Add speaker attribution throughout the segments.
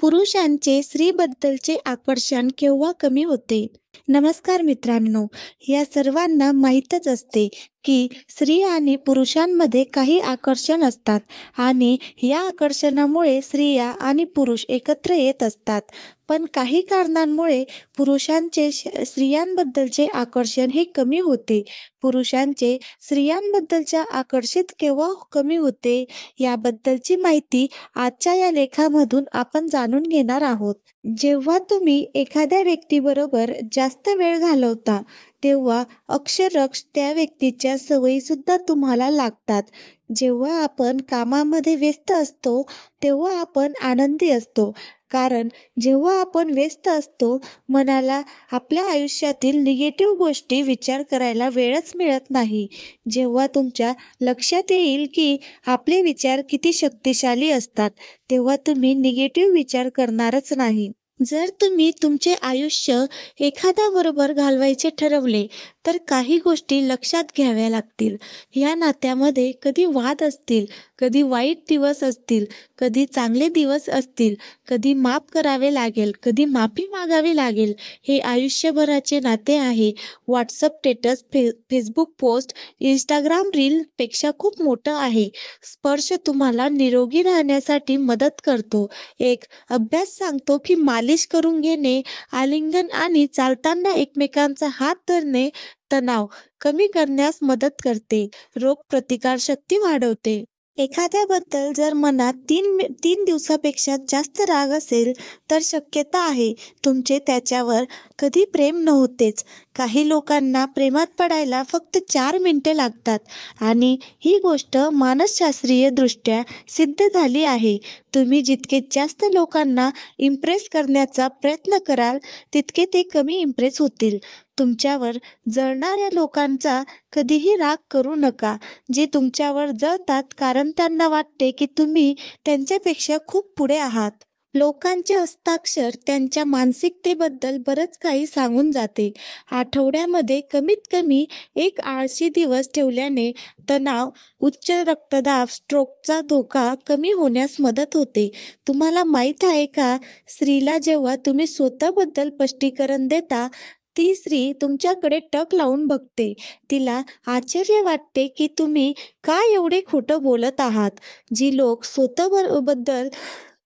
Speaker 1: पुरुषांचे स्त्रीबद्दलचे आकर्षण केव्हा कमी होते? नमस्कार मित्रांनो, या सर्वांना माहीतच असते की स्त्री आणि पुरुषांमध्ये काही आकर्षण असतात आणि या आकर्षणामुळे स्त्रिया आणि पुरुष एकत्र येत असतात. पण काही कारणांमुळे पुरुषांचे स्त्रियांबद्दलचे आकर्षण हे कमी होते. पुरुषांचे स्त्रियांबद्दलच्या आकर्षित केव्हा कमी होते, याबद्दलची माहिती आजच्या या लेखामधून आपण जाणून घेणार आहोत. जेव्हा तुम्ही एखाद्या व्यक्तीबरोबर जास्त वेळ घालवता, तेव्हा अक्षरशः त्या व्यक्तीच्या सवयीसुद्धा तुम्हाला लागतात. जेव्हा आपण कामामध्ये व्यस्त असतो, तेव्हा आपण आनंदी असतो. कारण जेव्हा आपण व्यस्त असतो, मनाला आपल्या आयुष्यातील निगेटिव्ह गोष्टी विचार करायला वेळच मिळत नाही. जेव्हा तुमच्या लक्षात येईल की आपले विचार किती शक्तिशाली असतात, तेव्हा तुम्ही निगेटिव्ह विचार करणारच नाही. जर तुम्ही तुमचे आयुष्य एखाद्याबरोबर घालवायचे ठरवले, तर काही गोष्टी लक्षात घ्याव्या लागतील. या नात्यामध्ये कधी वाद असतील, कधी वाईट दिवस असतील, कधी चांगले दिवस असतील, कधी माफ करावे लागेल, कधी माफी मागावी लागेल. हे आयुष्यभराचे नाते आहे. WhatsApp status, Facebook post, Instagram रीलपेक्षा खूप मोठं आहे. स्पर्श तुम्हाला निरोगी राहण्यासाठी मदत करतो. एक अभ्यास सांगतो की मालिश करून घेणे, आलिंगन आणि चालताना एकमेकांचा हात धरणे तणाव कमी करण्यास मदत करते. रोगप्रतिकारशक्ती वाढवते. एखाद्याबद्दल जर मनात तीन दिवसापेक्षा जास्त राग असेल, तर शक्यता आहे तुमचे त्याच्यावर कधी प्रेम नव्हतेच. काही लोकांना प्रेमात पडायला फक्त 4 मिनिटे लागतात आणि ही गोष्ट मानसशास्त्रीयदृष्ट्या सिद्ध झाली आहे. तुम्ही जितके जास्त लोकांना इम्प्रेस करण्याचा प्रयत्न कराल, तितके ते कमी इम्प्रेस होतील. तुमच्यावर जळणाऱ्या लोकांचा कधीही राग करू नका. जे तुमच्यावर जळतात कारण त्यांना वाटते की तुम्ही त्यांच्यापेक्षा खूप पुढे आहात. लोकांचे हस्ताक्षर त्यांच्या मानसिकतेबद्दल बरंच काही सांगून जाते. आठवड्यामध्ये कमीत कमी एक आळशी दिवस ठेवल्याने तणाव, उच्च रक्तदाब, स्ट्रोकचा धोका कमी होण्यास मदत होते. तुम्हाला माहीत आहे का, स्त्रीला जेव्हा तुम्ही स्वतःबद्दल स्पष्टीकरण देता, ती स्त्री तुमच्याकडे टक लावून बघते. तिला आश्चर्य वाटते की तुम्ही का एवढे खोटं बोलत आहात. जी लोक स्वतःबद्दल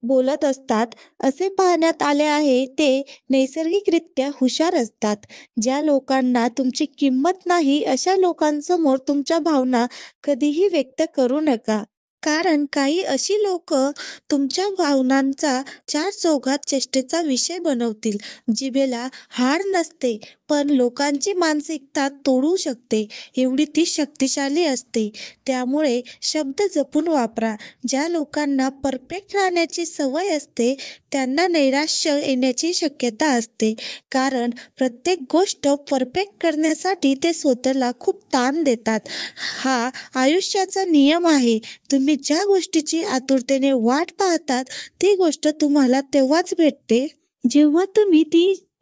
Speaker 1: बोलत असतात, असे पाहण्यात आले आहे, ते नैसर्गिकरित्या हुशार असतात. ज्या लोकांना तुमची किंमत नाही, अशा लोकांसमोर तुमच्या भावना कधीही व्यक्त करू नका. कारण काही अशी लोक तुमच्या भावनांचा चारचौघात चेष्टेचा विषय बनवतील. जिभेला हाड नसते, पण लोकांची मानसिकता तोडू शकते, एवढी ती शक्तिशाली असते. त्यामुळे शब्द जपून वापरा. ज्या लोकांना परफेक्ट राहण्याची सवय असते, त्यांना नैराश्य येण्याची शक्यता असते. कारण प्रत्येक गोष्ट परफेक्ट करण्यासाठी ते स्वतःला खूप ताण देतात. हा आयुष्याचा नियम आहे. तुम्ही ज्या गोष्टीची आतुरतेने वाट पाहतात, ती गोष्ट तुम्हाला तेव्हाच भेटते जेव्हा तुम्ही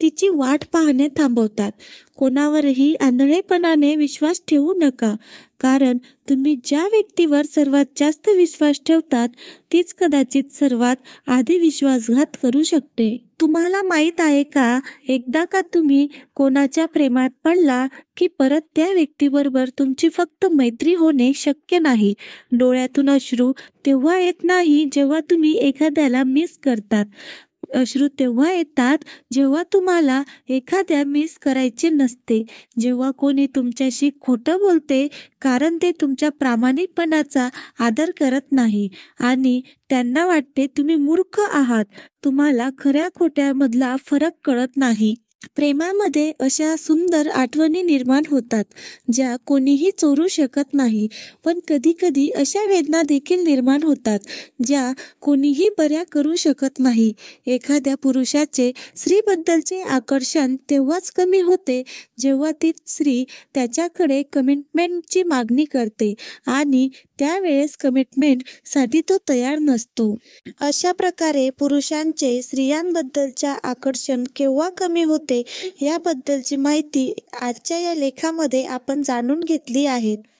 Speaker 1: तिची वाट पाहणे थांबवतात. कोणावरही आंधळेपणाने विश्वास ठेवू नका. कारण तुम्ही ज्या व्यक्तीवर सर्वात जास्त विश्वास ठेवतात, तीच कदाचित सर्वात आधी विश्वासघात करू शकते. तुम्हाला माहीत आहे का, एकदा का तुम्ही कोणाच्या प्रेमात पडला की परत त्या व्यक्तीबरोबर तुमची फक्त मैत्री होणे शक्य नाही. डोळ्यातून अश्रू तेव्हा येत नाही जेव्हा तुम्ही एखाद्याला मिस करतात. अश्रू तेव्हा येतात जेव्हा तुम्हाला एखाद्या मिस करायचे नसते. जेव्हा कोणी तुमच्याशी खोटं बोलते कारण ते तुमच्या प्रामाणिकपणाचा आदर करत नाही आणि त्यांना वाटते तुम्ही मूर्ख आहात. तुम्हाला खऱ्या खोट्यामधला फरक कळत नाही. प्रेमामध्ये अशा सुंदर आठवणी निर्माण होतात, ज्या कोणीही चोरू शकत नाही. पण कधी-कधी अशा वेदना देखील निर्माण होतात, ज्या कोणीही बऱ्या करू शकत नाही. एखाद्या पुरुषाचे स्त्रीबद्दलचे आकर्षण तेव्हाच कमी होते, जेव्हा ती स्त्री त्याच्याकडे कमिटमेंटची मागणी करते आणि त्यावेळेस कमिटमेंटसाठी तो तयार नसतो. अशा प्रकारे पुरुषांचे स्त्रियांबद्दलच्या आकर्षण केव्हा कमी होते, याबद्दलची माहिती आजच्या या लेखामध्ये आपण जाणून घेतली आहे.